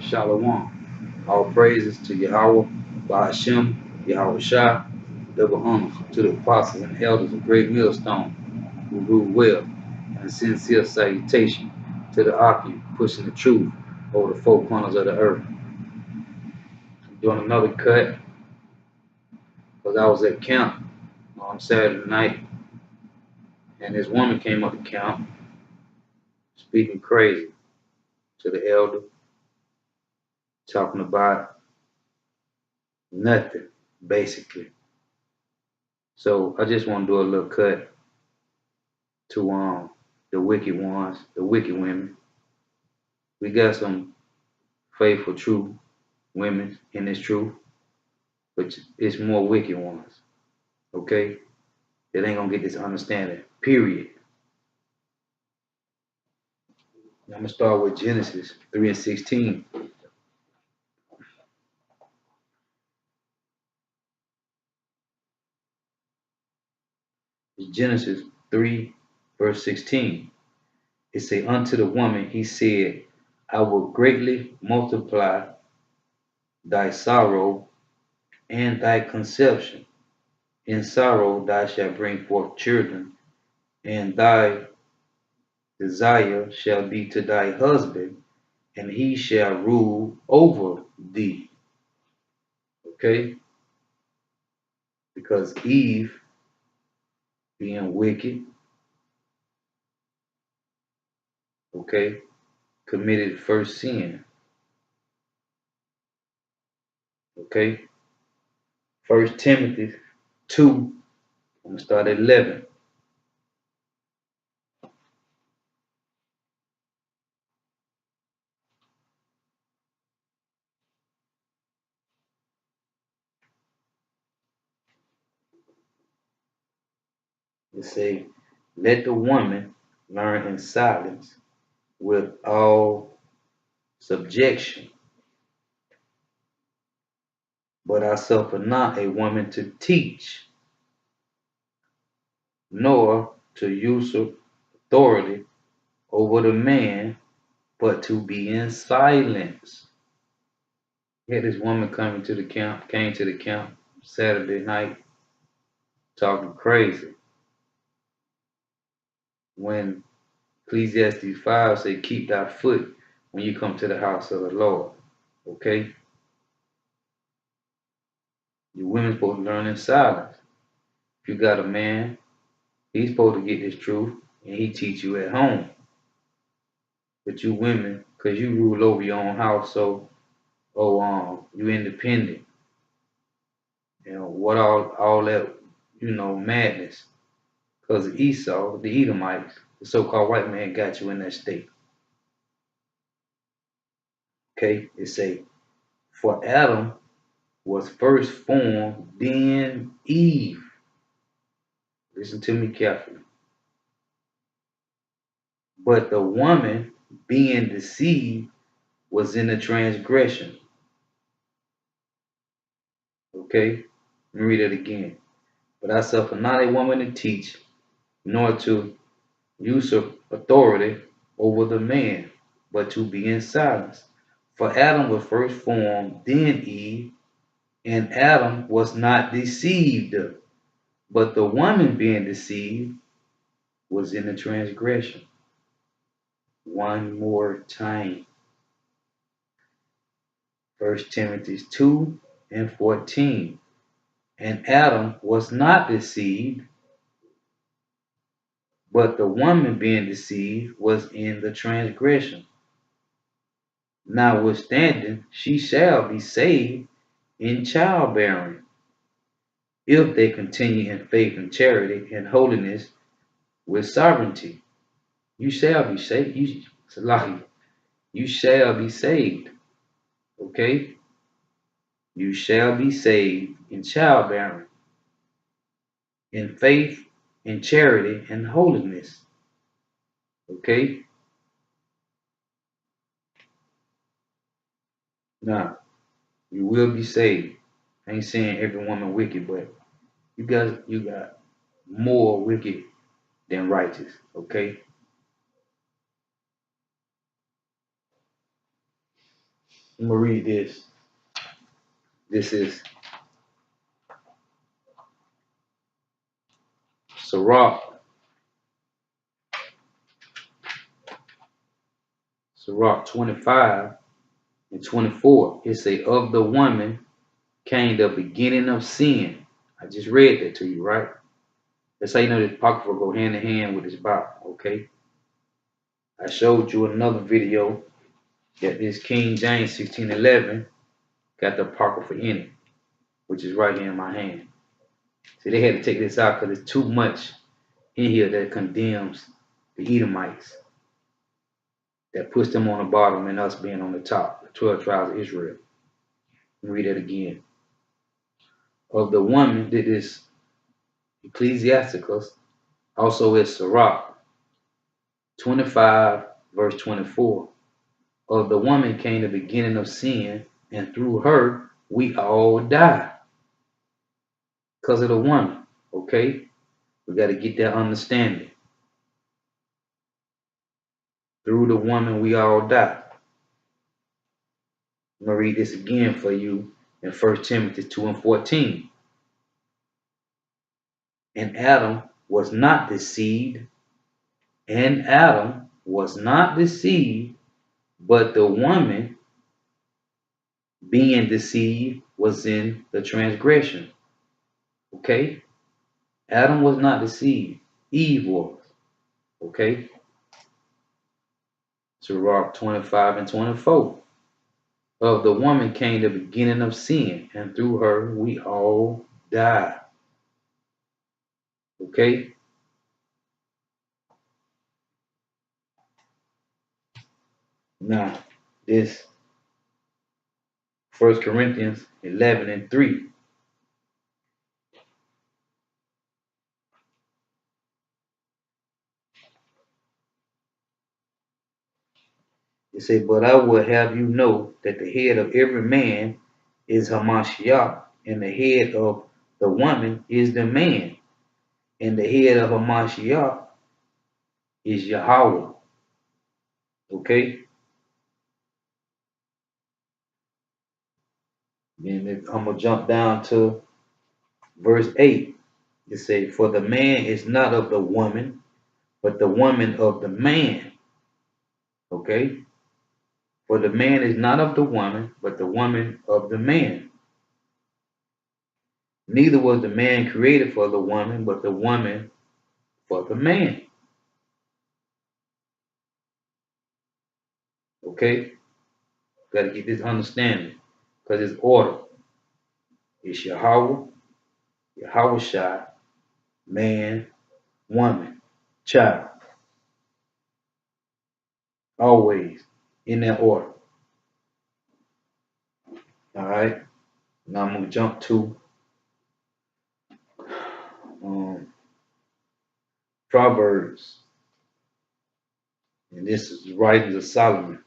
Shalom. All praises to Yahweh, Bahashem, Yahweh Shah, double honor to the apostles and elders of Great Millstone who rule well, and a sincere salutation to the Aki pushing the truth over the four corners of the earth. I'm doing another cut because I was at camp on Saturday night, and this woman came up to camp speaking crazy to the elder, talking about nothing, basically. So I just want to do a little cut to the wicked ones, the wicked women. We got some faithful, true women in this truth, but it's more wicked ones. Okay? That ain't gonna get this understanding. Period. I'm gonna start with Genesis 3 and 16. It's Genesis 3, verse 16. It say, unto the woman he said, I will greatly multiply thy sorrow and thy conception. In sorrow thou shalt bring forth children, and thy desire shall be to thy husband, and he shall rule over thee. Okay? Because Eve, being wicked, okay, committed first sin. Okay? 1 Timothy 2, I'm going to start at 11. It say, let the woman learn in silence with all subjection. But I suffer not a woman to teach, nor to usurp authority over the man, but to be in silence. Had this woman came to the camp Saturday night talking crazy. When Ecclesiastes 5 say, keep thy foot when you come to the house of the Lord. Okay? You women supposed to learn in silence. If you got a man, he's supposed to get this truth and he teach you at home. But you women, because you rule over your own house, so you independent. You know, what all that, madness. Because of Esau, the Edomites, the so-called white man got you in that state. Okay? It say, for Adam was first formed, then Eve. Listen to me carefully. But the woman being deceived was in the transgression. Okay? Let me read it again. But I suffer not a woman to teach, nor to usurp authority over the man, but to be in silence. For Adam was first formed, then Eve, and Adam was not deceived, but the woman being deceived was in the transgression. One more time. 1 Timothy 2 and 14. And Adam was not deceived, but the woman being deceived was in the transgression. Notwithstanding, she shall be saved in childbearing, if they continue in faith and charity and holiness with sovereignty. You shall be saved. You shall be saved. Okay? You shall be saved in childbearing, in faith, in charity, and holiness. Okay? Now, you will be saved. I ain't saying every woman wicked, but you got more wicked than righteous. Okay? I'm gonna read this. This is Sirach 25 and 24. It say, of the woman came the beginning of sin. I just read that to you, right? That's how you know this apocrypha go hand in hand with this Bible, okay? I showed you another video that this King James 1611 got the apocrypha in it, which is right here in my hand. So they had to take this out because it's too much in here that condemns the Edomites, that puts them on the bottom and us being on the top, the 12 tribes of Israel. Let me read it again. Of the woman that is Ecclesiasticus, also is Sirach 25, verse 24. Of the woman came the beginning of sin, and through her we all die. Because of the woman, okay? We got to get that understanding. Through the woman we all die. I'm going to read this again for you in 1 Timothy 2 and 14. And Adam was not deceived, but the woman being deceived was in the transgression. Okay? Adam was not deceived. Eve was. Okay? Sirach 25 and 24. Of the woman came the beginning of sin, and through her we all die. Okay? Now, this 1 Corinthians 11 and 3. It said, but I will have you know that the head of every man is Hamashiach, and the head of the woman is the man, and the head of Hamashiach is Yahweh. Okay? Then I'm going to jump down to verse 8. It says, for the man is not of the woman, but the woman of the man. Okay? For the man is not of the woman, but the woman of the man. Neither was the man created for the woman, but the woman for the man. Okay? Got to get this understanding. Because it's order. It's Yahweh, Yahweh Shai, man, woman, child. Always in that order. Alright? Now I'm going to jump to Proverbs. And this is the writings of Solomon.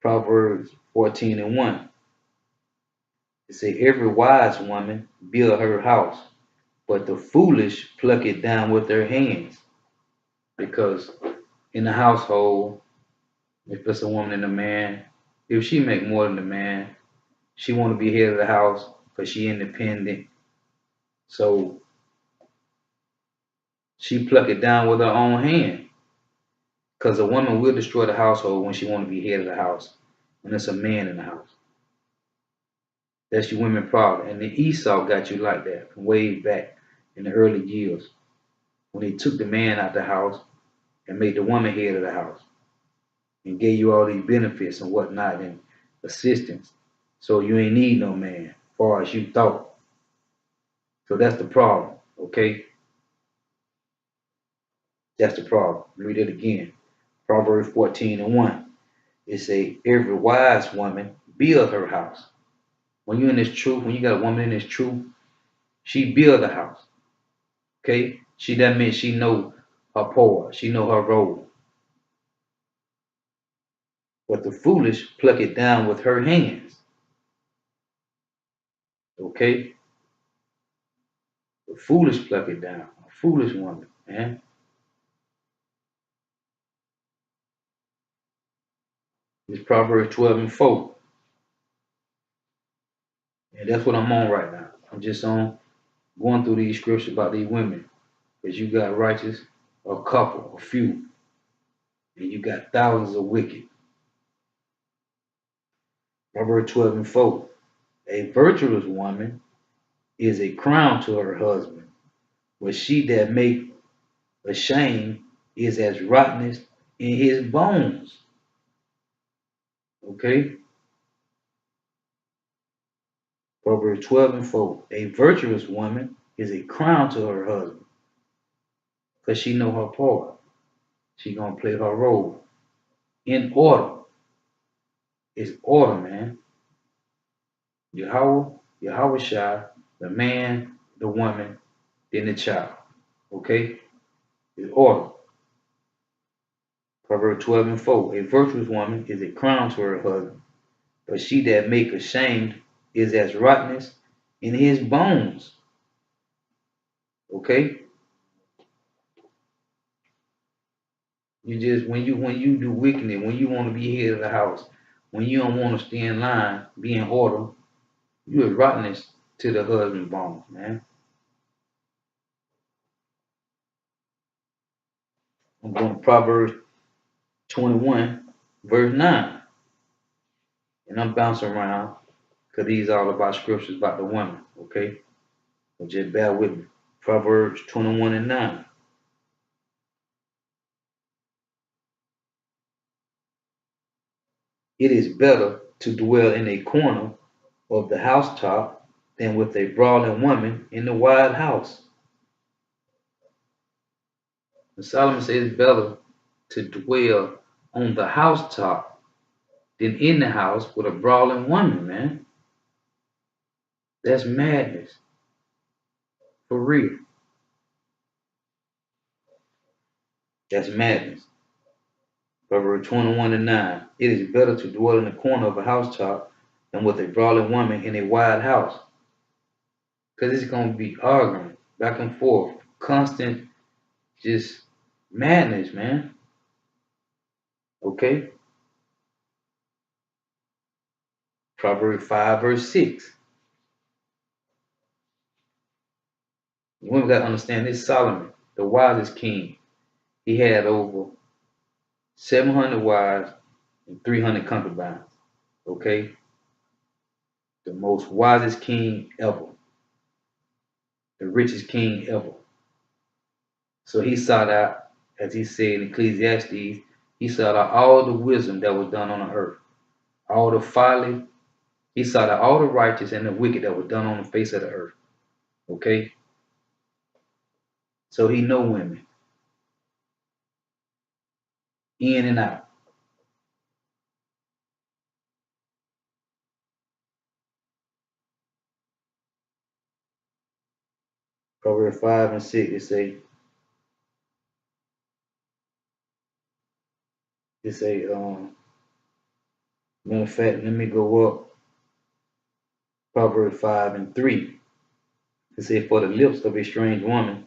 Proverbs 14 and 1. It says, every wise woman build her house, but the foolish pluck it down with their hands. Because in the household, if it's a woman and a man, if she make more than the man, she want to be head of the house because she independent. So she pluck it down with her own hand. Because a woman will destroy the household when she want to be head of the house. When it's a man in the house. That's your women problem. And the Esau got you like that from way back in the early years. When they took the man out the house and made the woman head of the house. And gave you all these benefits and whatnot and assistance. So you ain't need no man, as far as you thought. So that's the problem, okay? That's the problem. Read it again. Proverbs 14 and 1. It say, every wise woman build her house. When you're in this truth, when you got a woman in this truth, she build a house. Okay? That means she know her part. She know her role. But the foolish pluck it down with her hands. Okay? The foolish pluck it down. A foolish woman, man. It's Proverbs 12:4. And that's what I'm on right now. I'm just on going through these scriptures about these women. Because you got righteous, a couple, a few, and you got thousands of wicked. Proverbs 12:4. A virtuous woman is a crown to her husband, but she that make ashamed is as rottenness in his bones. Okay? Proverbs 12:4. A virtuous woman is a crown to her husband, because she know her part. She gonna play her role. In order. It's order, man. Yahweh, Yahweh Shai, the man, the woman, then the child. Okay? It's order. Proverbs 12:4. A virtuous woman is a crown to her husband, but she that make ashamed is as rottenness in his bones. Okay? You just when you do wickedness, when you want to be head of the house, when you don't want to stay in line, be in order, you are rottenness to the husband bones, man. I'm going to Proverbs 21, verse 9. And I'm bouncing around because these are all about scriptures about the woman, okay? So just bear with me. Proverbs 21:9. It is better to dwell in a corner of the housetop than with a brawling woman in the wide house. And Solomon says it's better to dwell on the housetop than in the house with a brawling woman, man. That's madness. For real. That's madness. Proverbs 21:9. It is better to dwell in the corner of a housetop than with a brawling woman in a wide house. Because it's going to be arguing back and forth. Constant, just madness, man. Okay? Proverbs 5, verse 6. Women got to understand this Solomon, the wisest king. He had over 700 wives and 300 concubines. Okay? The most wisest king ever. The richest king ever. So he sought out, as he said in Ecclesiastes, he sought out all the wisdom that was done on the earth. All the folly. He sought out all the righteous and the wicked that was done on the face of the earth. Okay? So he know women. In and out. Proverbs 5 and 6, matter of fact, let me go up. Proverbs 5 and 3. It say, for the lips of a strange woman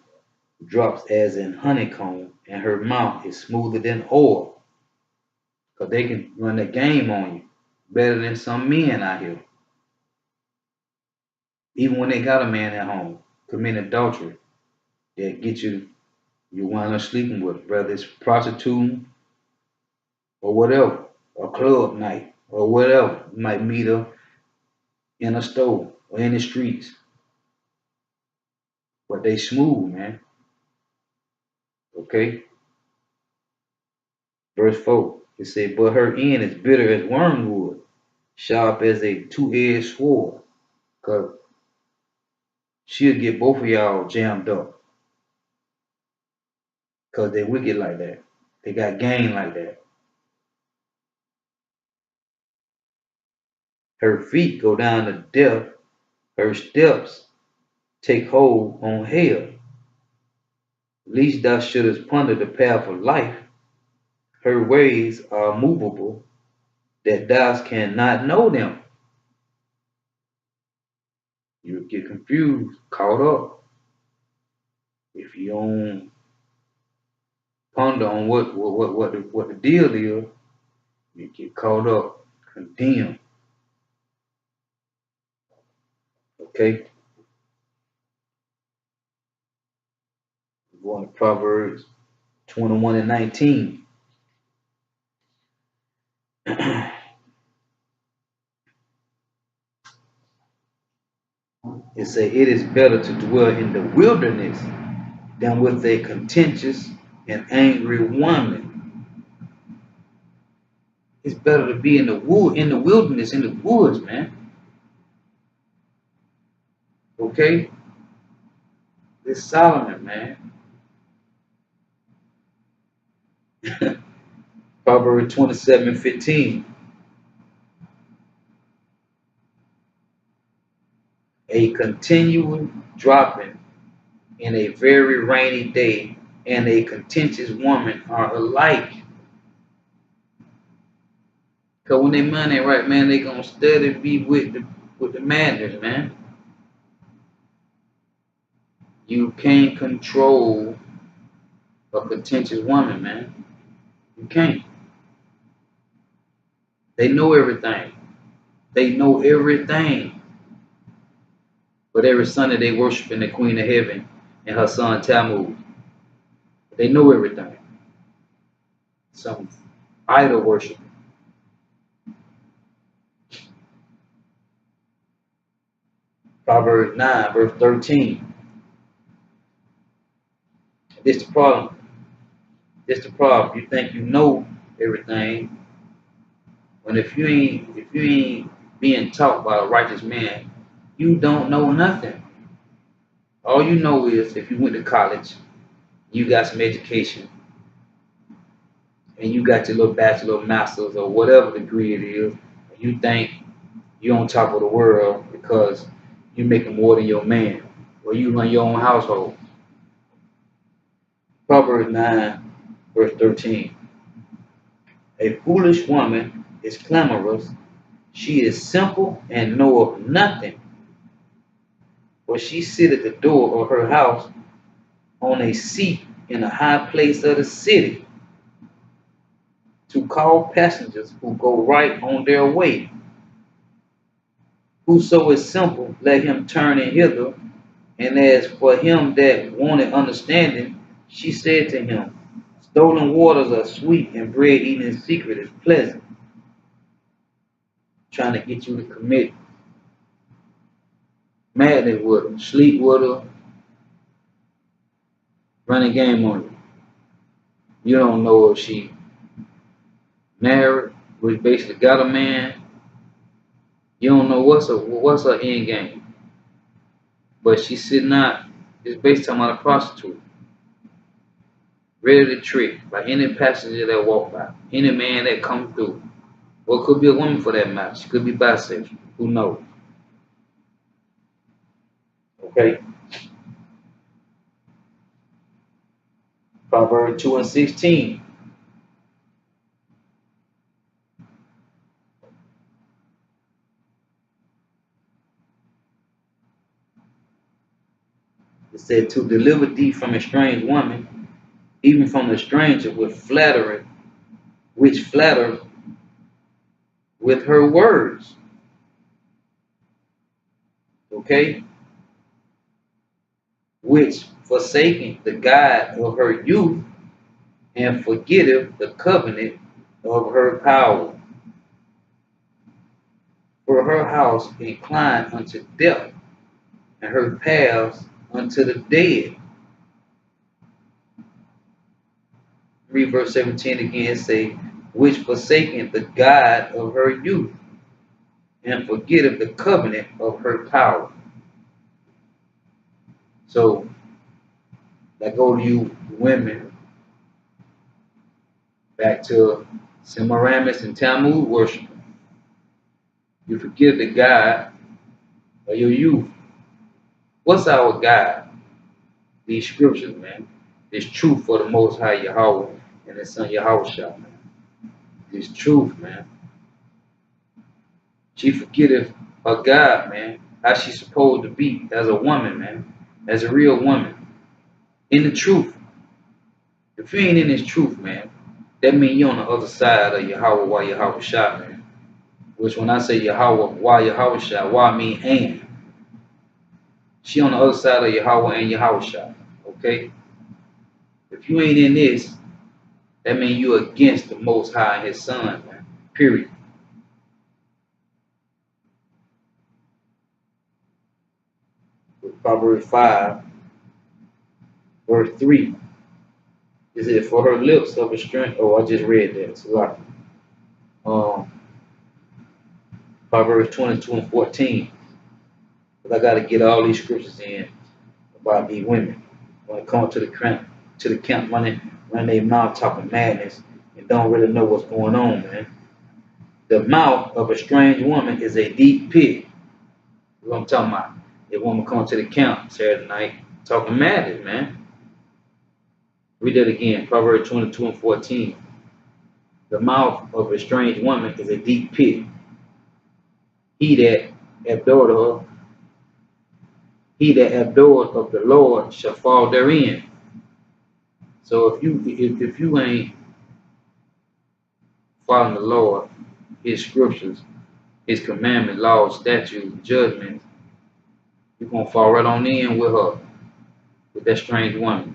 drops as in honeycomb, and her mouth is smoother than oil. Because they can run the game on you better than some men out here. Even when they got a man at home, committing adultery, they get you wind up sleeping with, whether it's prostituting or whatever, a club night or whatever. You might meet her in a store or in the streets. But they smooth, man. Okay? Verse 4. It says, but her end is bitter as wormwood, sharp as a two-edged sword. Because she'll get both of y'all jammed up. Because they wicked like that. They got game like that. Her feet go down to death. Her steps take hold on hell. Least thou shouldest ponder the path of life. Her ways are movable, that thou cannot know them. You get confused, caught up. If you don't ponder on what the deal is, You get caught up, condemned. Okay? We're going to Proverbs 21 and 19. It say, it is better to dwell in the wilderness than with a contentious and angry woman. It's better to be in the wilderness, in the woods, man. Okay? This Solomon, man. Proverbs 27:15. A continual dropping in a very rainy day and a contentious woman are alike. Cause when they money right, man, they gonna steady be with the madness, man. You can't control a contentious woman, man. You can't. They know everything. They know everything. But every Sunday they worshiping the Queen of Heaven and her son Tammuz. They know everything. Some idol worship. Proverbs 9, verse 13. This the problem. This the problem. You think you know everything, when if you ain't being taught by a righteous man, you don't know nothing. All you know is if you went to college, you got some education, and you got your little bachelor, master's, or whatever degree it is, and you think you're on top of the world because you're making more than your man, or you run your own household. Proverbs 9, verse 13. A foolish woman is clamorous. She is simple and knoweth nothing. For she sit at the door of her house on a seat in a high place of the city to call passengers who go right on their way. Whoso is simple, let him turn in hither. And as for him that wanted understanding, she said to him, stolen waters are sweet, and bread eaten in secret is pleasant. Trying to get you to commit madness with her, sleep with her, run a game on you. You don't know if she married, which basically got a man. You don't know what's her end game. But she's sitting out, it's based on a prostitute. Ready to trick by any passenger that walk by, any man that comes through. Or it could be a woman for that matter. She could be bisexual. Who knows? Okay? Proverbs 2 and 16. It said, to deliver thee from a strange woman, even from the stranger with flattery, which flatter with her words. Okay? Which forsaking the God of her youth, and forgetteth the covenant of her power. For her house inclined unto death, and her paths unto the dead. Read verse 17 again, say, which forsaking the God of her youth, and forgetteth the covenant of her power. So, that go to you women, back to Semiramis and Tammuz worship. You forget the God of your youth. What's our God? These scriptures, man. This truth for the Most High Yahweh and His Son Yahweh, man. This truth, man. She forgetteth her God, man. How she's supposed to be as a woman, man. As a real woman. In the truth. If you ain't in this truth, man, That means you on the other side of Yahweh while Yahweh shot, man. Which when I say Yahweh while Yahweh shot, why I mean and. She on the other side of Yahweh and Yahweh shot. Okay? If you ain't in this, that means you against the Most High and His Son, man. Period. Proverbs 5, verse 3. Is it for her lips of a strength? Oh, I just read that. It's a lot. Proverbs 22 and 14. Because I got to get all these scriptures in about these women. When it comes to the camp running their mouth talking madness and don't really know what's going on, man. The mouth of a strange woman is a deep pit. That's what I'm talking about. If woman come to the camp Saturday night talking madness, man. Read that again. Proverbs 22 and 14. The mouth of a strange woman is a deep pit. He that abhorreth of the Lord shall fall therein. So if you ain't following the Lord, His scriptures, His commandments, laws, statutes, judgments, you're gonna fall right on in with her, with that strange woman.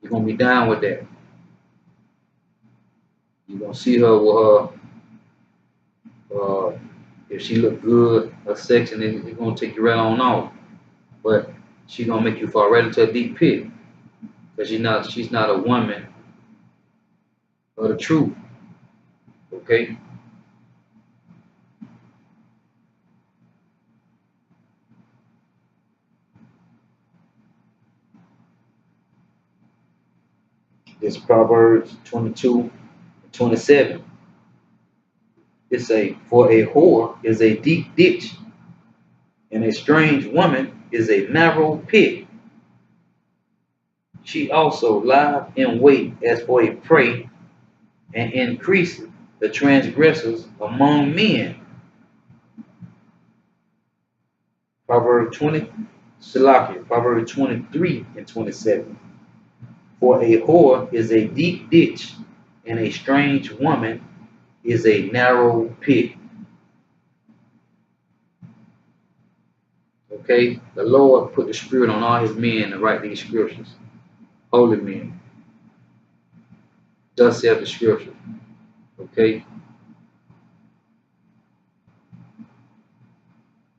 You're gonna be down with that. You're gonna see her with her. If she look good, her section, it's gonna take you right on off. But she's gonna make you fall right into a deep pit. Because she's not a woman of the truth. Okay? This Proverbs 22 and 27. It say, for a whore is a deep ditch, and a strange woman is a narrow pit. She also lieth in wait as for a prey, and increaseth the transgressors among men. Proverbs 23 and 27. For a whore is a deep ditch, and a strange woman is a narrow pit. Okay? The Lord put the Spirit on all His men to write these scriptures. Holy men. Thus saith the scripture. Okay?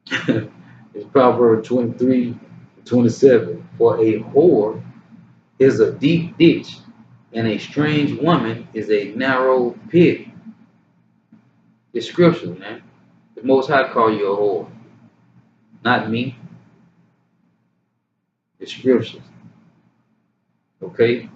It's Proverbs 23, 27. For a whore is a deep ditch, and a strange woman is a narrow pit. It's scripture, man. The Most High call you a whore. Not me. It's scriptures. Okay?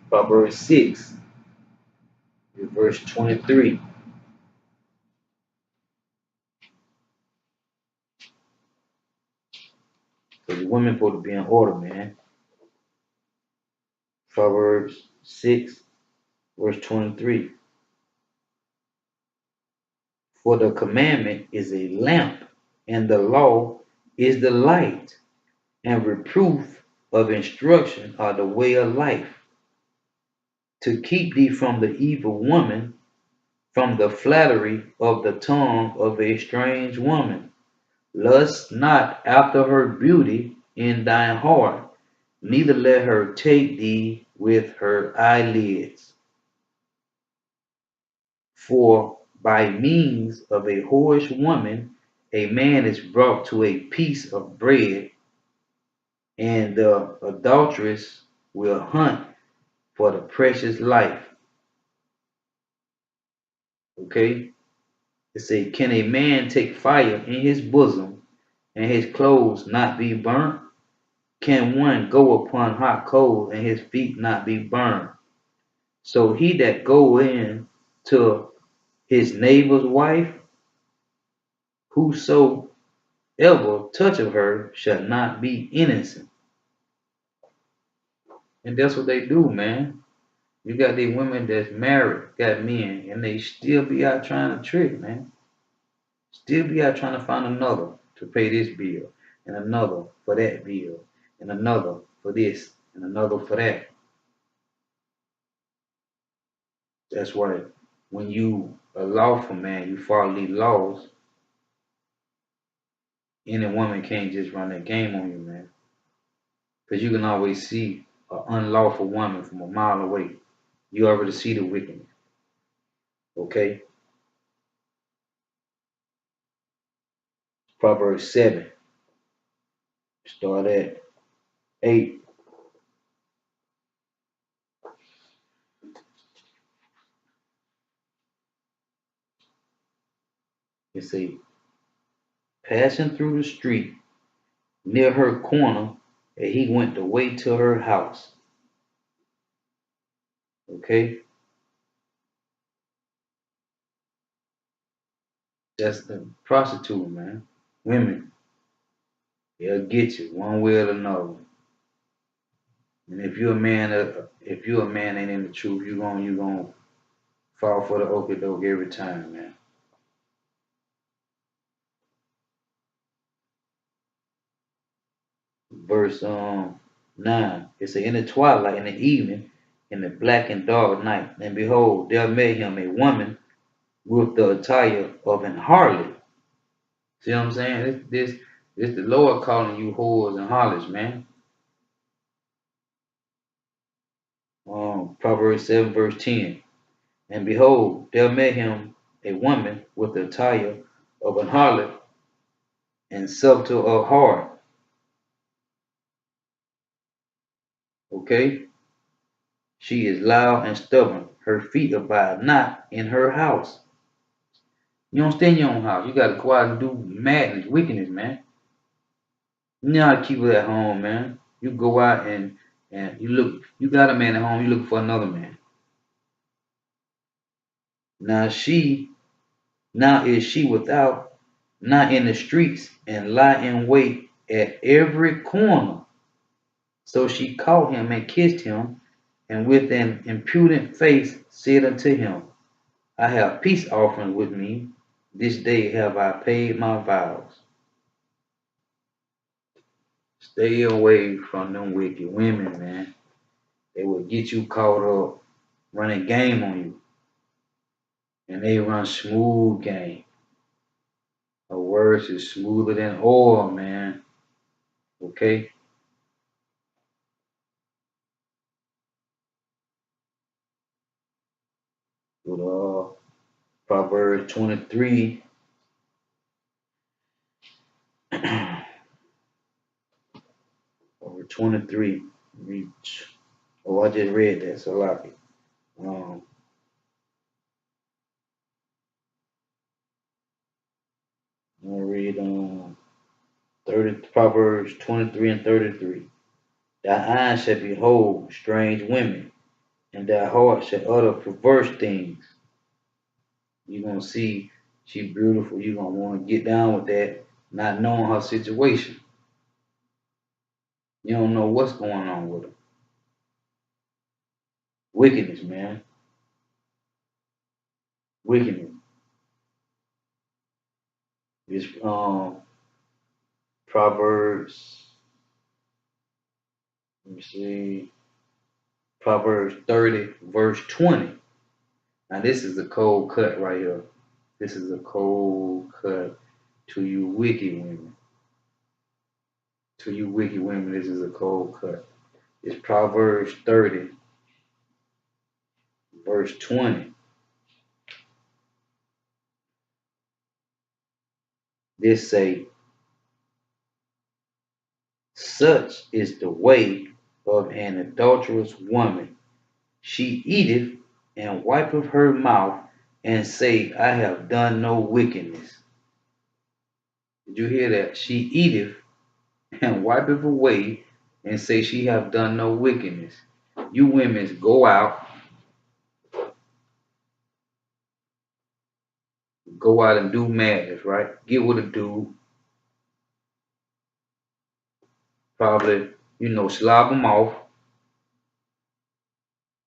Proverbs 6, verse 23. So the women supposed to be in order, man. Proverbs 6, verse 23. For the commandment is a lamp, and the law is the light, and reproof of instruction are the way of life, to keep thee from the evil woman, from the flattery of the tongue of a strange woman. Lust not after her beauty in thine heart, neither let her take thee with her eyelids. For by means of a whorish woman, a man is brought to a piece of bread, and the adulteress will hunt for the precious life. Okay? It say, can a man take fire in his bosom and his clothes not be burnt? Can one go upon hot coals and his feet not be burned? So he that go in to his neighbor's wife, whosoever toucheth her shall not be innocent. And that's what they do, man. You got these women that's married, got men, and they still be out trying to trick, man. Still be out trying to find another to pay this bill, and another for that bill, and another for this, and another for that. That's why when you a lawful man, you follow these laws, any woman can't just run that game on you, man. Because you can always see an unlawful woman from a mile away. You already see the wickedness, okay? Proverbs 7, start at 8. It say, passing through the street near her corner, and he went the way to her house. Okay? That's the prostitute, man. Women, they'll get you one way or another. And if you're a man ain't in the truth, you gonna fall for the okie doke every time, man. Verse 9. It say, in the twilight, in the evening, in the black and dark night, and behold, there met him a woman with the attire of an harlot. See what I'm saying? This the Lord calling you whores and harlots, man. Proverbs 7 verse 10. And behold, there met him a woman with the attire of an harlot and subtle of heart. Okay? She is loud and stubborn. Her feet abide not in her house. You don't stay in your own house. You gotta go out and do madness, wickedness, man. You know how to keep it at home, man. You go out and you got a man at home, you looking for another man. Now is she without, not in the streets, and lie in wait at every corner. So she caught him and kissed him, and with an impudent face said unto him, I have peace offering with me. This day have I paid my vows. Stay away from them wicked women, man. They will get you caught up running game on you. And they run smooth game. A words is smoother than oil, man. Okay? With Proverbs 23. Over 23. Reach. Oh, I just read that, so I like it. I'll read 30, Proverbs 23 and 33. Thy eyes shall behold strange women, and thy heart shall utter perverse things. You're going to see she beautiful. You're going to want to get down with that, not knowing her situation. You don't know what's going on with her. Wickedness, man. Wickedness. It's Proverbs, let me see, Proverbs 30, verse 20. Now this is a cold cut right here. This is a cold cut to you wicked women. To you wicked women, this is a cold cut. It's Proverbs 30, verse 20. This say, such is the way of an adulterous woman. She eateth and wipeth her mouth and say, I have done no wickedness. Did you hear that? She eateth and wipeth away and say she have done no wickedness. You women go out and do madness, right? Get with a dude, probably, slob him off,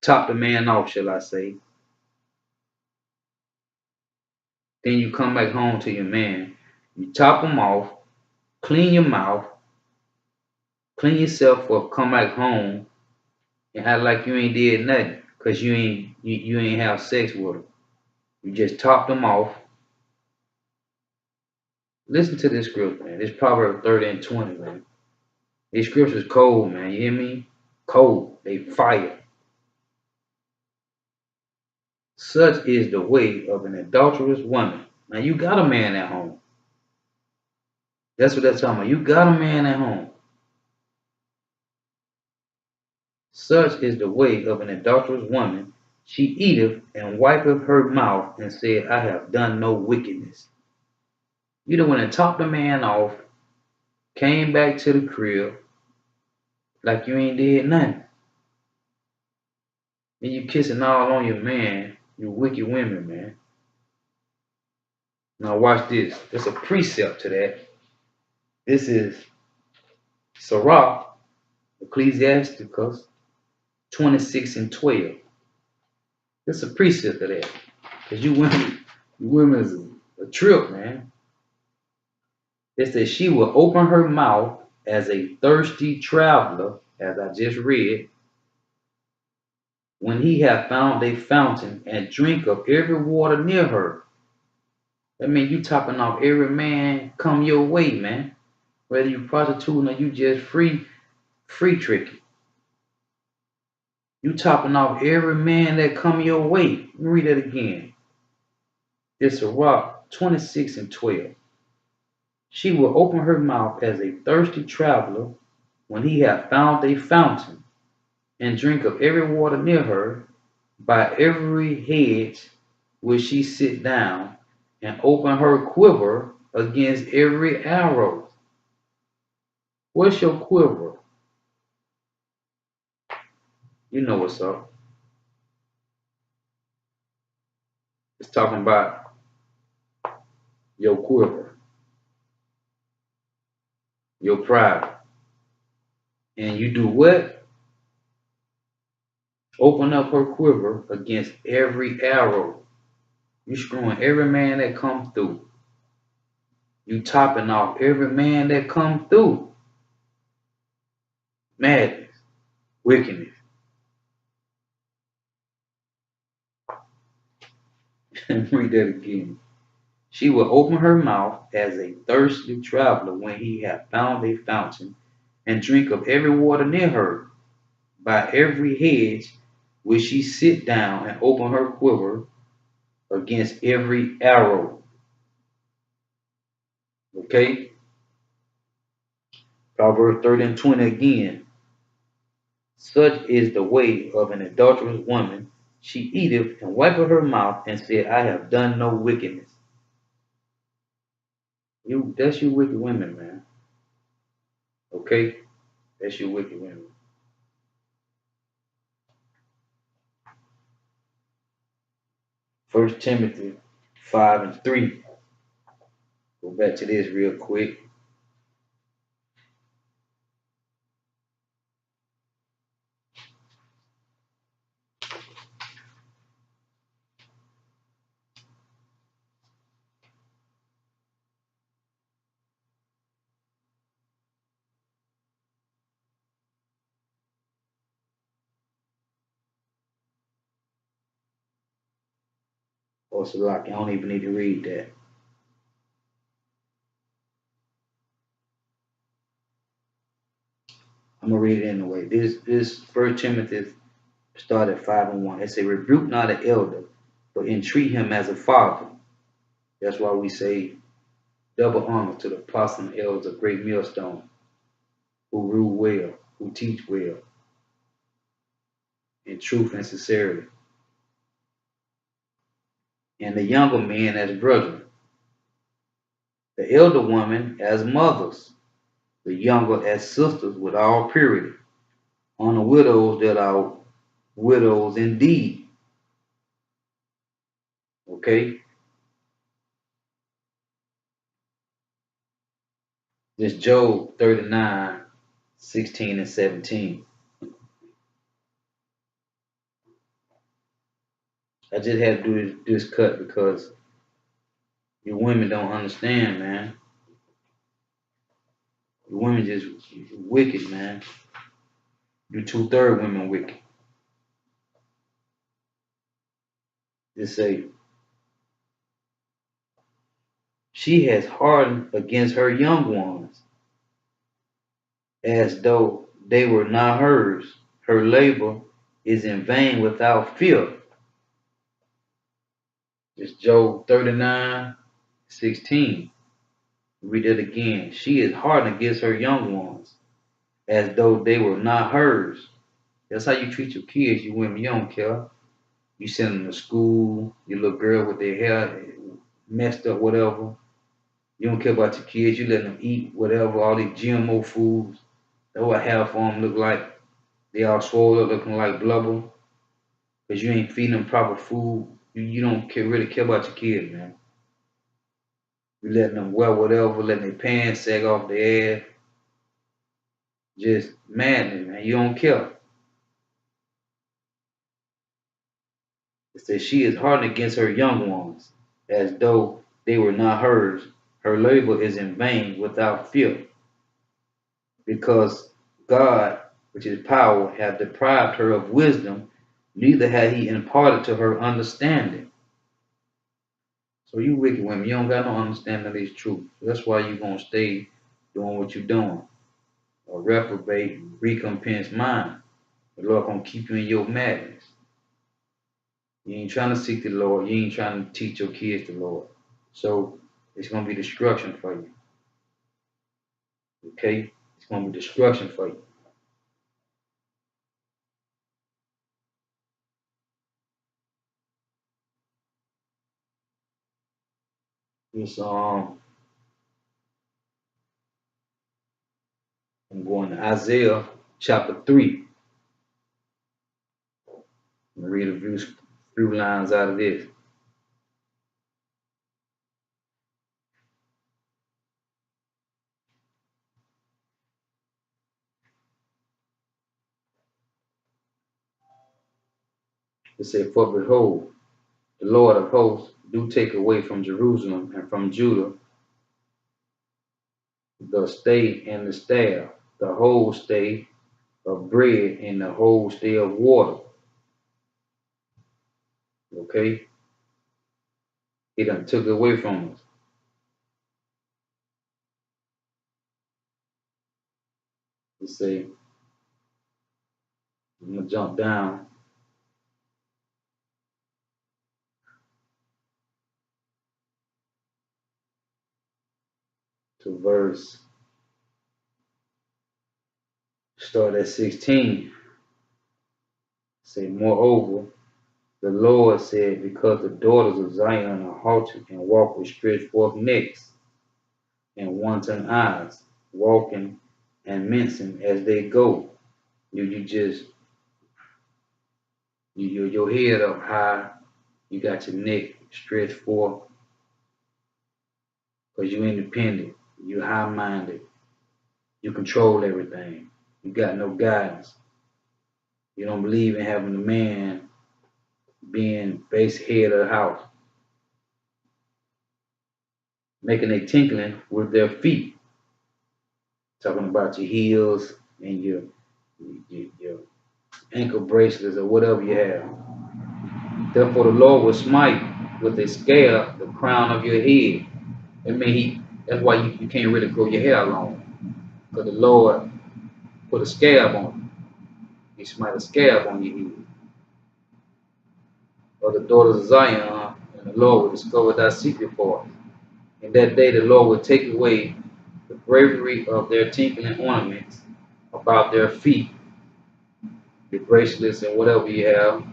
top the man off, shall I say. Then you come back home to your man, you top him off, clean your mouth, clean yourself up, come back home and act like you ain't did nothing, cause you ain't have sex with them. You just topped them off. Listen to this script, man. This Proverbs 30 and 20, man. These scriptures cold, man. You hear me? Cold. They fire. Such is the way of an adulterous woman. Now you got a man at home. That's what that's talking about. You got a man at home. Such is the way of an adulterous woman. She eateth and wipeth her mouth and said, I have done no wickedness. You done went and topped the man off, came back to the crib like you ain't did nothing. And you kissing all on your man. You wicked women, man. Now watch this. There's a precept to that. This is Sirach, Ecclesiasticus 26 and 12. There's a precept to that. Because you women is a trip, man. It says she will open her mouth as a thirsty traveler, as I just read, when he have found a fountain and drink of every water near her. That means you topping off every man come your way, man. Whether you prostituting or you just free tricking. You topping off every man that come your way. Let me read that again. It's a rock 26 and 12. She will open her mouth as a thirsty traveler when he hath found a fountain, and drink of every water near her. By every hedge will she sit down, and open her quiver against every arrow. What's your quiver? You know what's up. It's talking about your quiver, your pride. And you do what? Open up her quiver against every arrow. You screwing every man that comes through. You topping off every man that comes through. Madness, wickedness. Read that again. She will open her mouth as a thirsty traveler when he hath found a fountain, and drink of every water near her. By every hedge will she sit down and open her quiver against every arrow. Okay? Proverbs 30 and 20 again. Such is the way of an adulterous woman. She eateth and wipeth her mouth and said, I have done no wickedness. That's you wicked women, man. Okay? That's you wicked women. First Timothy 5 and 3. Go back to this real quick. Also, like, I don't even need to read that. I'm gonna read it anyway. This First Timothy start at 5 and 1. It say, rebuke not an elder, but entreat him as a father. That's why we say double honor to the apostles and elders of great millstone, who rule well, who teach well, in truth and sincerity. And the younger men as brethren, the elder women as mothers, the younger as sisters with all purity, on the widows that are widows indeed. Okay? This Job 39, 16 and 17. I just had to do this cut because you women don't understand, man. The women just wicked, man. You 2/3 women wicked. Just say she has hardened against her young ones, as though they were not hers. Her labor is in vain without fear. It's Job 39:16. Read it again. She is hardened against her young ones, as though they were not hers. That's how you treat your kids, you women. You don't care. You send them to school, your little girl with their hair messed up, whatever. You don't care about your kids. You let them eat whatever, all these GMO foods. That's what half of them look like. They all swollen up looking like blubber. Because you ain't feeding them proper food. You don't really care about your kids, man. You letting them wear whatever, letting their pants sag off their ass. Just madness, man. You don't care. It says she is hardened against her young ones, as though they were not hers. Her labor is in vain without fear, because God, which is power, hath deprived her of wisdom, neither had he imparted to her understanding. So you wicked women, you don't got no understanding of this truth. That's why you gonna stay doing what you're doing. A reprobate, recompense mind. The Lord gonna keep you in your madness. You ain't trying to seek the Lord. You ain't trying to teach your kids the Lord. So it's gonna be destruction for you. Okay? It's gonna be destruction for you. It's I'm going to Isaiah chapter 3. I'm gonna read a few lines out of this. It says, for behold, the Lord of hosts do take away from Jerusalem and from Judah the stay and the staff, the whole stay of bread and the whole stay of water. Okay? He done took it away from us. It say, I'm gonna jump down to verse, start at 16. Say, moreover, the Lord said, because the daughters of Zion are haughty and walk with stretched forth necks and wanton eyes, walking and mincing as they go. You just your head up high, you got your neck stretched forth, because you're independent, you're high-minded, you control everything, you got no guidance. You don't believe in having a man being base head of the house, making a tinkling with their feet, talking about your heels and your ankle bracelets or whatever you have. Therefore the Lord will smite with a scab the crown of your head. I mean, that's why you can't really grow your hair long, because the Lord put a scab on you. He smite a scab on your head. Or the daughters of Zion, and the Lord will discover thy secret parts. In that day the Lord will take away the bravery of their tinkling ornaments about their feet, the bracelets and whatever you have,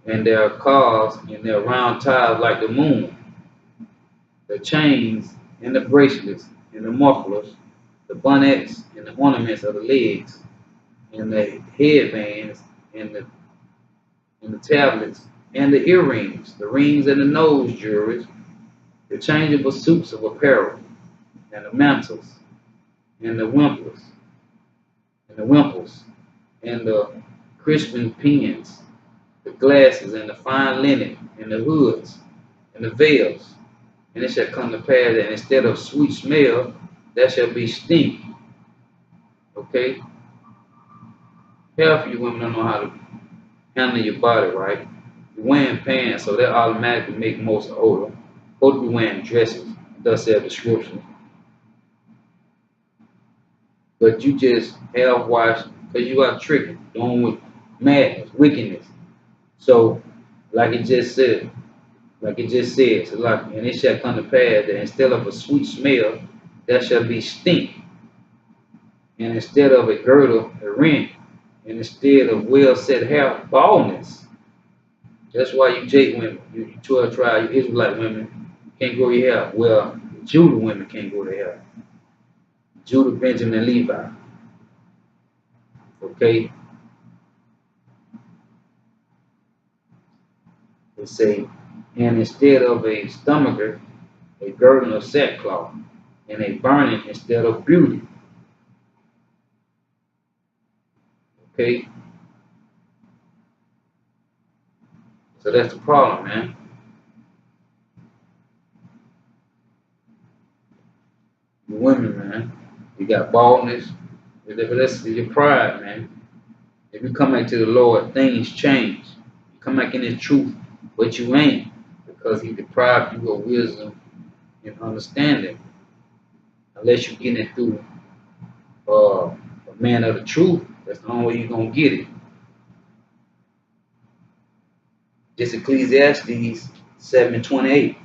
and their cars and their round ties like the moon, the chains and the bracelets and the mufflers, the bonnets and the ornaments of the legs, and the headbands and the tablets and the earrings, the rings and the nose jewelries, the changeable suits of apparel, and the mantles, and the wimples, and the crisping pins, the glasses, and the fine linen, and the hoods, and the veils. And it shall come to pass that instead of sweet smell, there shall be stink. Okay? Half of you women don't know how to handle your body right. You're wearing pants, so that automatically make most older. Supposed to be wearing dresses, thus their description. But you just half washed because you are tricking, doing with madness, wickedness. So, like it just said, so like, and it shall come to pass that instead of a sweet smell, there shall be stink, and instead of a girdle, a rent, and instead of well set hair, baldness. That's why you Jake women, you 12 tribe, you Israelite women, can't grow your hair. Well, Judah women can't grow their hair. Judah, Benjamin, and Levi. Okay? They say, and instead of a stomacher, a girdle of sackcloth, and a burning instead of beauty. Okay? So that's the problem, man. You women, man. You got baldness. That's your pride, man. If you come back to the Lord, things change. You come back in His truth, but you ain't, because He deprived you of wisdom and understanding. Unless you get it through a man of the truth, that's the only way you're gonna get it. Just Ecclesiastes 7:28.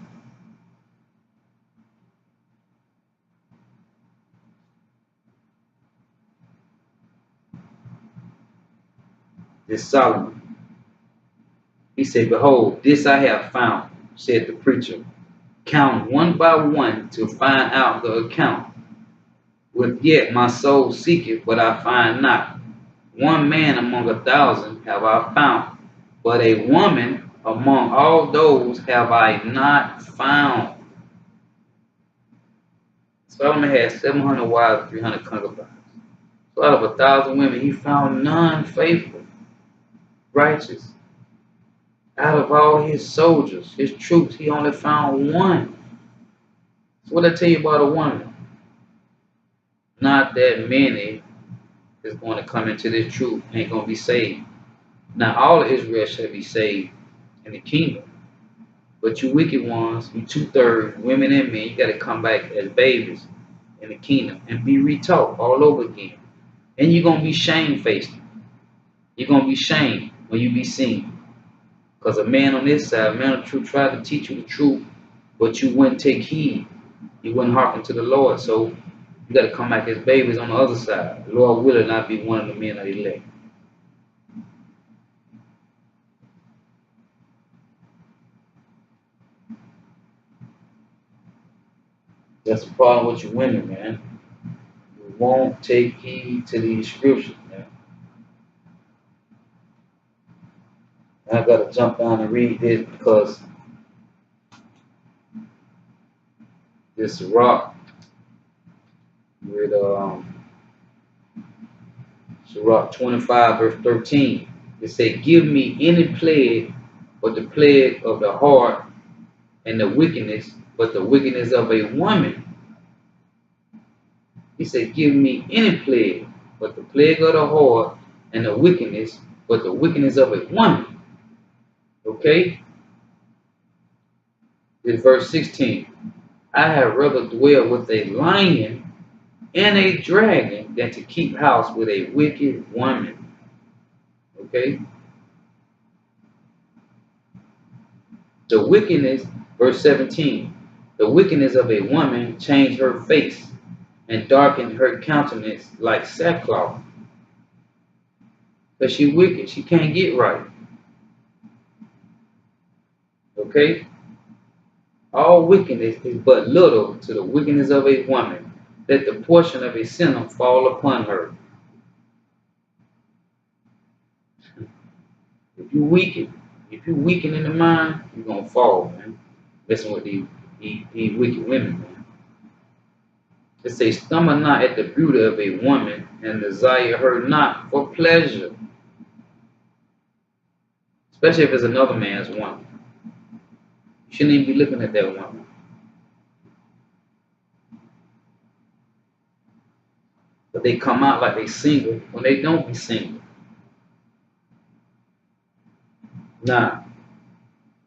This Solomon. He said, "Behold, this I have found," said the preacher. "Count one by one to find out the account. With yet my soul seeketh, but I find not. One man among 1,000 have I found, but a woman among all those have I not found." Solomon had 700 wives, 300 concubines. So out of 1,000 women, he found none faithful, righteous. Out of all his soldiers, his troops, he only found one. So what I tell you about a woman? Not that many is going to come into this truth, ain't going to be saved. Now all of Israel shall be saved in the kingdom. But you wicked ones, you 2/3, women and men, you got to come back as babies in the kingdom and be retaught all over again. And you're going to be shamefaced. You're going to be shamed when you be seen. Because a man on this side, a man of truth, tried to teach you the truth, but you wouldn't take heed. You wouldn't hearken to the Lord. So you got to come back as babies on the other side. The Lord will not be one of the men of the elect. That's the problem with you women, man. You won't take heed to these scriptures, man. And I got to jump down and read this because this rock with Sirach 25 verse 13. It said, "Give me any plague but the plague of the heart, and the wickedness but the wickedness of a woman." He said, "Give me any plague but the plague of the heart, and the wickedness but the wickedness of a woman." Okay? This verse 16. "I have rather dwell with a lion and a dragon than to keep house with a wicked woman." Okay? The wickedness, verse 17. "The wickedness of a woman changed her face and darkened her countenance like sackcloth." Because she wicked. She can't get right. Okay? All wickedness is but little to the wickedness of a woman. Let the portion of a sinner fall upon her. If you weaken in the mind, you're gonna fall, man. Listen with these wicked women, man. It says, "Stumble not at the beauty of a woman, and desire her not for pleasure." Especially if it's another man's woman. You shouldn't even be looking at that woman. but they come out like they single when they don't be single. Now,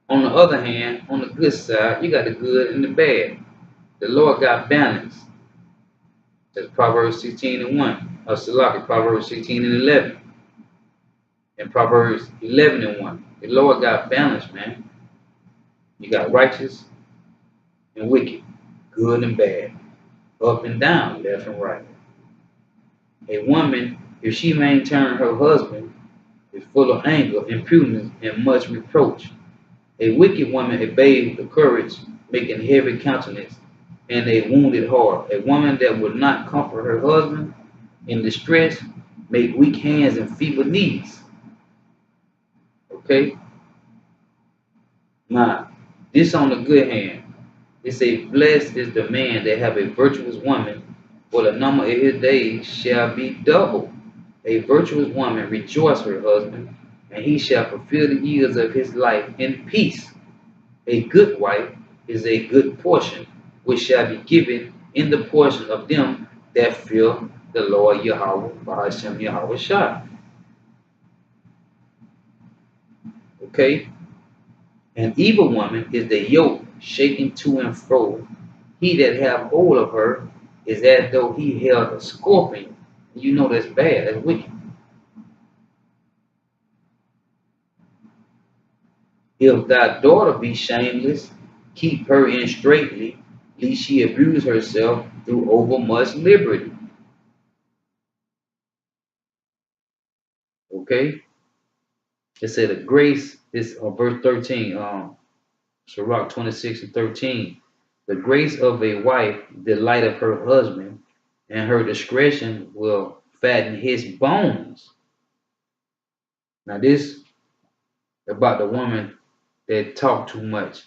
on the other hand, on the good side, you got the good and the bad. The Lord got balance. That's Proverbs 16 and 1. Salaki, Proverbs 16 and 11. And Proverbs 11 and 1. The Lord got balance, man. You got righteous and wicked, good and bad, up and down, left and right. A woman, if she maintain her husband, is full of anger, impudence, and much reproach. A wicked woman obeys the courage, making heavy countenance, and a wounded heart. A woman that would not comfort her husband in distress, make weak hands and feeble knees. Okay? Now, this on the good hand. It say, blessed is the man that have a virtuous woman, for the number of his days shall be double. A virtuous woman rejoice her husband, and he shall fulfill the years of his life in peace. A good wife is a good portion, which shall be given in the portion of them that fear the Lord Yahweh, Bahashem Yahweh Shah. Okay? An evil woman is the yoke shaken to and fro. He that have hold of her is as though he held a scorpion. You know that's bad, that's wicked. If thy daughter be shameless, keep her in straitly, lest she abuse herself through overmuch liberty. Okay? It said the grace is verse 13, Sirach 26 and 13. The grace of a wife delight of her husband, and her discretion will fatten his bones. Now this about the woman that talk too much,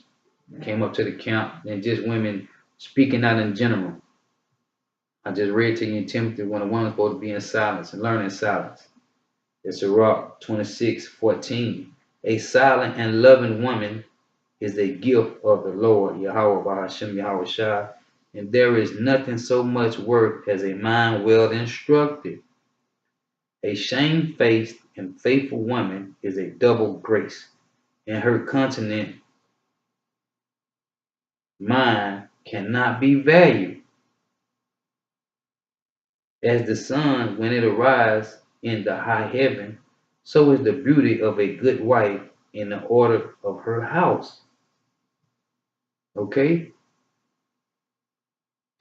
came up to the camp, and just women speaking out in general. I just read to you in Timothy when a woman's supposed to be in silence and learn in silence. It's Sirach 26:14. A silent and loving woman is a gift of the Lord, Yahweh Bahashem Yahweh Shah, and there is nothing so much worth as a mind well instructed. A shamefaced and faithful woman is a double grace, and her continent mind cannot be valued. As the sun when it arises in the high heaven, so is the beauty of a good wife in the order of her house. Okay?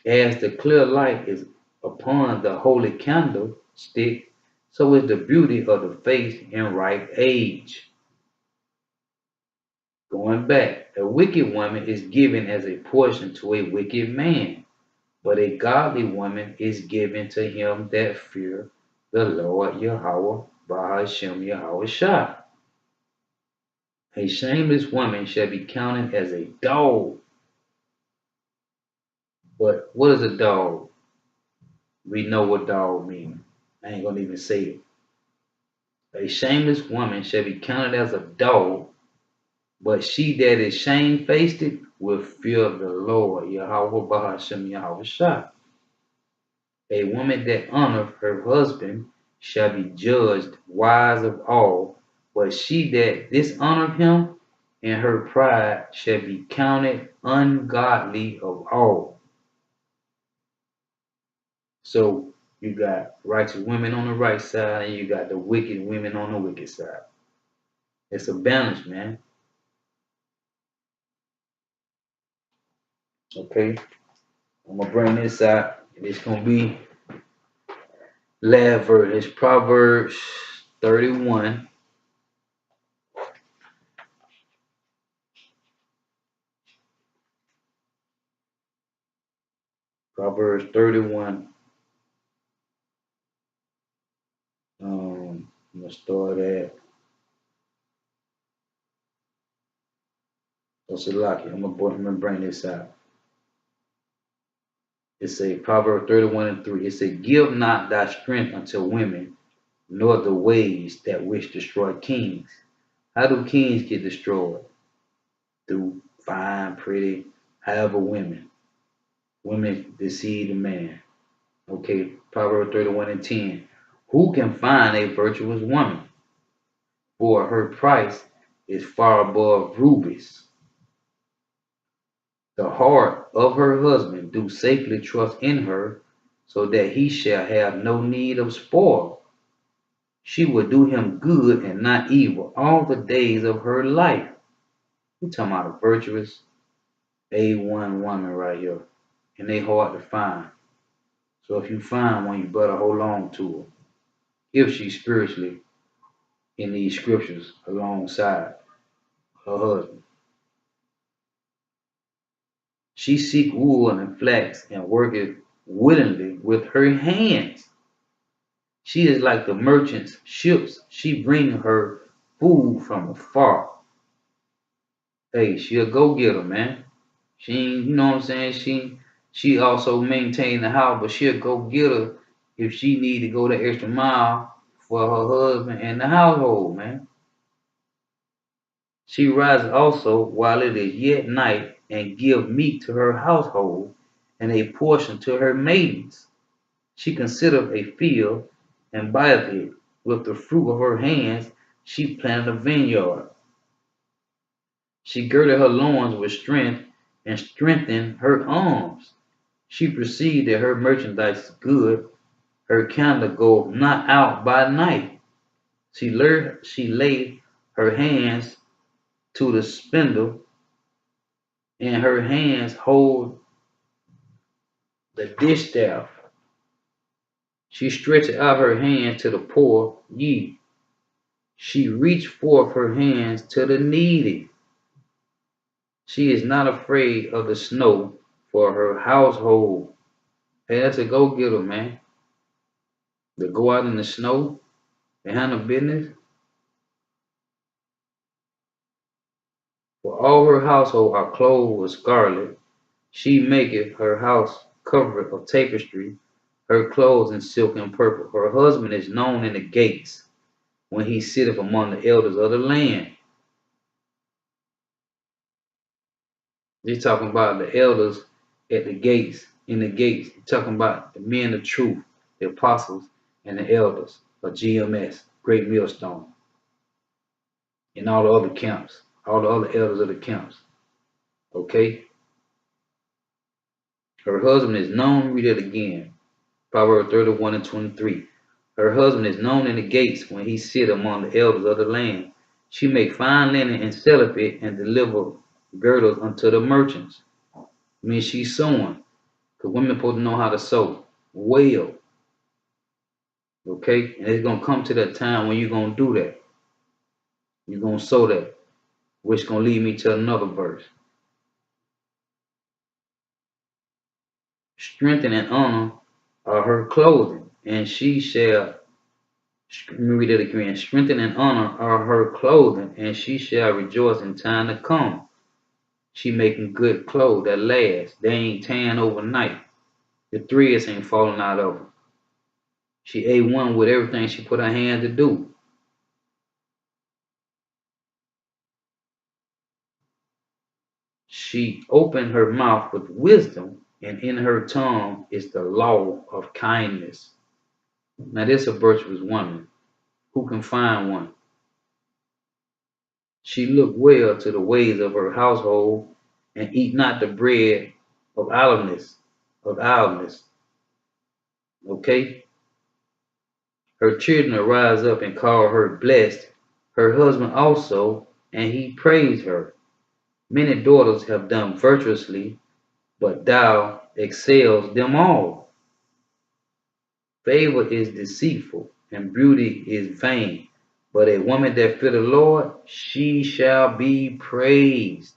As the clear light is upon the holy candlestick, so is the beauty of the face in ripe age. Going back, a wicked woman is given as a portion to a wicked man, but a godly woman is given to him that fear the Lord Yahweh Bahashem Yahweh Shah. A shameless woman shall be counted as a dog. But what is a dog? We know what dog means. I ain't gonna even say it. A shameless woman shall be counted as a dog, but she that is shamefaced will fear the Lord Yahweh Bahashem Yahweh Shah. A woman that honoreth her husband shall be judged wise of all, but she that dishonoreth him in her pride shall be counted ungodly of all. So you got righteous women on the right side, and you got the wicked women on the wicked side. It's a balance, man. Okay, I'm gonna bring this out. It's gonna be last verse. It's Proverbs 31. Proverbs 31. I'm gonna start at Osalaki. I'm gonna bring this out. It's a Proverbs 31 and 3. It says, give not thy strength unto women, nor the ways that which destroy kings. How do kings get destroyed? Through fine, pretty, however women. Women deceive the man. Okay, Proverbs 31 and 10. Who can find a virtuous woman? For her price is far above rubies. The heart of her husband do safely trust in her, so that he shall have no need of spoil. She will do him good and not evil all the days of her life. We talking about a virtuous A1 woman right here. And they hard to find. So if you find one, you better hold on to her. If she's spiritually in these scriptures alongside her husband. She seek wool and flax and worketh willingly with her hands. She is like the merchant's ships. She bring her food from afar. Hey, she a go-getter, man. She ain't, you know what I'm saying? She also maintain the house, but she a go-getter if she need to go the extra mile for her husband and the household, man. She rises also while it is yet night, and give meat to her household, and a portion to her maidens. She considereth a field, and buyeth it. With the fruit of her hands she planted a vineyard. She girded her loins with strength, and strengthened her arms. She perceived that her merchandise is good, her candle goeth not out by night. She laid her hands to the spindle, and her hands hold the distaff. She stretched out her hand to the poor, she reached forth her hands to the needy. She is not afraid of the snow for her household. Hey, that's a go-getter, man. To go out in the snow and handle business. For all her household are clothed with scarlet. She maketh her house covered of tapestry, her clothes in silk and purple. Her husband is known in the gates, when he sitteth among the elders of the land. They're talking about the elders at the gates, in the gates. They're talking about the men of truth, the apostles, and the elders of GMS, Great Millstone, and all the other camps, all the other elders of the camps. Okay? Her husband is known, read it again. Proverbs 31 and 23. Her husband is known in the gates when he sit among the elders of the land. She make fine linen and selleth it, and deliver girdles unto the merchants. I mean, she's sewing. Because women supposed to know how to sew well. Okay? And it's going to come to that time when you're going to do that. You're going to sew that. Which is going to lead me to another verse. Strength and honor are her clothing, and she shall, let me read it again. Strength and honor are her clothing, and she shall rejoice in time to come. She making good clothes that last. They ain't tan overnight. The threads ain't falling out of her. She A1 with everything she put her hand to do. She opened her mouth with wisdom, and in her tongue is the law of kindness. Now this is a virtuous woman. Who can find one? She looked well to the ways of her household, and eat not the bread of idleness. Okay? Her children arise up and call her blessed, her husband also, and he praised her. Many daughters have done virtuously, but thou excels them all. Favor is deceitful, and beauty is vain. But a woman that fear the Lord, she shall be praised.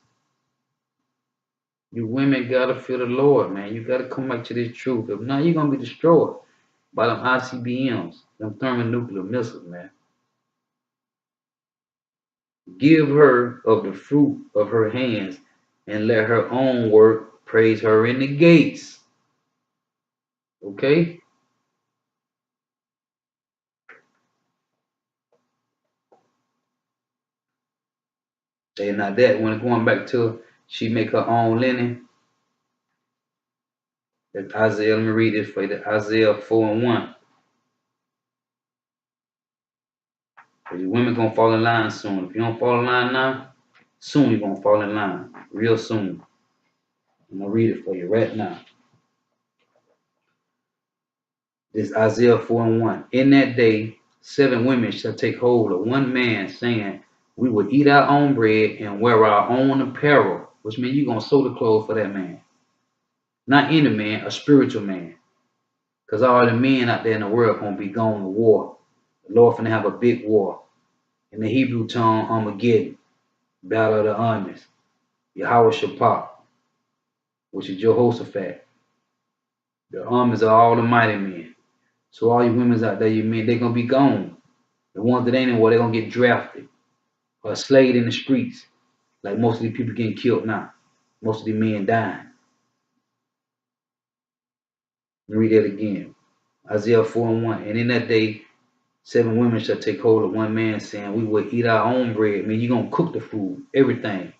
You women gotta fear the Lord, man. You gotta come back to this truth. If not, you're gonna be destroyed by them ICBMs, them thermonuclear missiles, man. Give her of the fruit of her hands, and let her own work praise her in the gates. Okay? And not that when going back to she make her own linen. That's Isaiah. Let me read this for you. Isaiah 4:1. Because your women gonna fall in line soon. If you don't fall in line now, soon you're gonna fall in line. Real soon. I'm gonna read it for you right now. This Isaiah 4:1. In that day, 7 women shall take hold of one man, saying, we will eat our own bread and wear our own apparel. Which means you're gonna sew the clothes for that man. Not any man, a spiritual man. Because all the men out there in the world gonna be going to war. The Lord finna have a big war. In the Hebrew tongue, Armageddon, battle of the armies. Yahweh Shaphat, which is Jehoshaphat. The armies are all the mighty men. So all you women out there, you men, they're gonna be gone. The ones that ain't in war, they're gonna get drafted or slayed in the streets. Like most of these people getting killed now. Most of the men dying. Let me read that again. Isaiah 4:1. And in that day, 7 women shall take hold of one man, saying, we will eat our own bread. I mean, you're gonna cook the food, everything.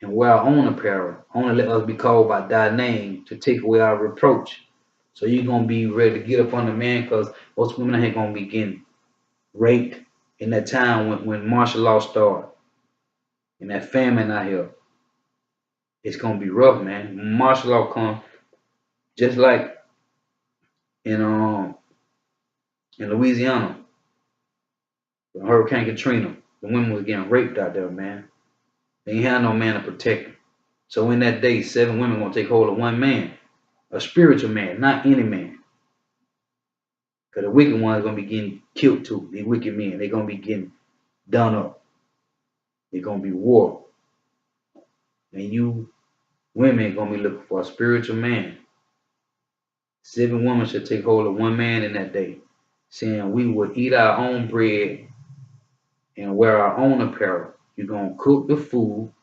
And wear our own apparel. Only let us be called by thy name to take away our reproach. So you're gonna be ready to get up on the man, because most women ain't gonna be getting raped in that time when martial law started. And that famine out here. It's gonna be rough, man. Martial law comes just like in Louisiana, Hurricane Katrina. The women was getting raped out there, man. They ain't had no man to protect them. So in that day, 7 women gonna take hold of one man, a spiritual man, not any man. Because the wicked ones gonna be getting killed too. The wicked men, they gonna be getting done up. They're gonna be war. And you women gonna be looking for a spiritual man. 7 women should take hold of one man in that day, saying, we will eat our own bread and wear our own apparel. You're gonna cook the food,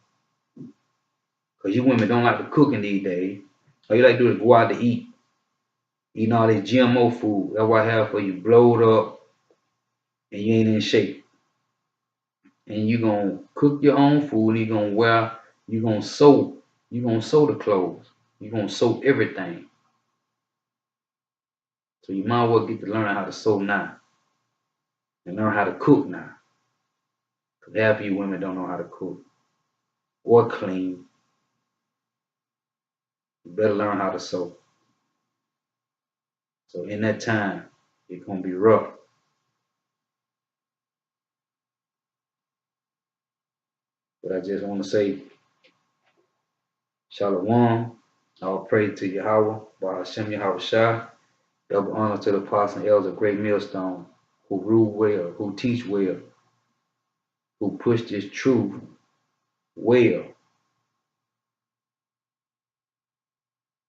because you women don't like to cook in these days. All you like to do is go out to eat. Eating all this GMO food. That's what I have for you. Blowed up and you ain't in shape. And you're gonna cook your own food, and you're gonna sew the clothes. You're gonna sew everything. So you might as well get to learn how to sew now. And learn how to cook now. Because half of you women don't know how to cook or clean. You better learn how to sew. So in that time, it's gonna be rough. But I just want to say, Shalom. All praise to Yahweh, by Hashem Yahweh Shah. Double honor to the apostles and elders of Great Millstone, who rule well, who teach well, who push this truth well.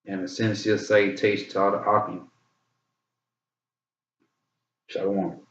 And a sincere salutation to all the Akim. Shalom.